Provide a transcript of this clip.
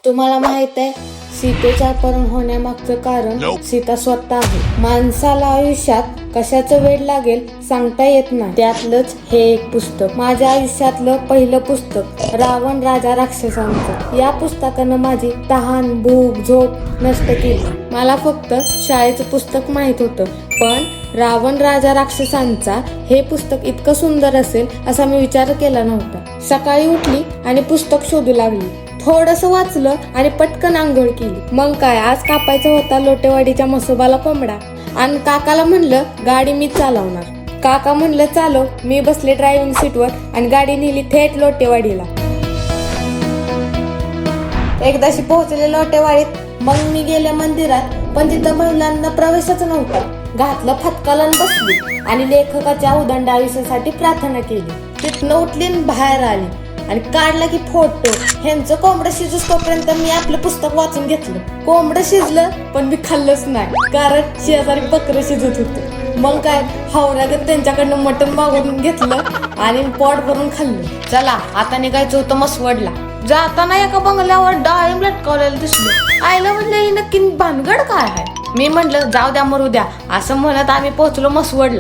तुम्हाला माहित आहे सीतेचे अपहरण होण्यामागचं कारण सीता स्वतः आहे. माणसाला आयुष्यात कशाचं वेड लागेल सांगता येत नाही. त्यातलंच हे एक पुस्तक माझ्या आयुष्यातलं पहिलं पुस्तक, रावण राजा राक्षसांचं. या पुस्तकानं माझी तहान, भूक, झोप नष्ट केली. मला फक्त शाळेचं पुस्तक माहित होतं, पण रावण राजा राक्षसांचा हे पुस्तक इतकं सुंदर असेल असा मी विचार केला नव्हता. सकाळी उठली आणि पुस्तक शोधू लागली. थोडंसं वाचलं आणि पटकन आंघोळ केली. मग काय, आज कापायचा होता लोटेवाडीच्या म्हसोबाला कोंबडा. आणि काकाला म्हणलं गाडी मीच चालवणार. काका म्हणलं चालव. मी बसले ड्रायव्हिंग सीटवर आणि गाडी नेली थेट लोटेवाडीला. एकदाशी पोहोचले लोटेवाडीत. मग मी गेले मंदिरात, पण तिथं महिलांना प्रवेशच नव्हता. घातलं फतकाला बसली आणि लेखकाच्या उदंड आयुष्यासाठी प्रार्थना केली. तिथनं उठली बाहेर आली आणि काढला की फोटो. ह्यांचं कोंबडं शिजूस तोपर्यंत मी आपलं पुस्तक वाचून घेतलं. कोंबडं शिजलं पण मी खाल्लंच नाही, कारण शेजारी बकरं शिजत होतं. मग काय, हावरागत त्यांच्याकडनं मटण मागवून घेतलं आणि पोट भरून खाल्लं. चला आता निघायचं होतं मसवडला. जाताना एका बंगल्यावर डाळिंब लटकवलेलं दिसलं. आईला म्हणलं ही नक्की भानगड काय आहे. मी म्हटलं जाऊ द्या मरू द्या असं म्हणत आम्ही पोहोचलो मसवडला.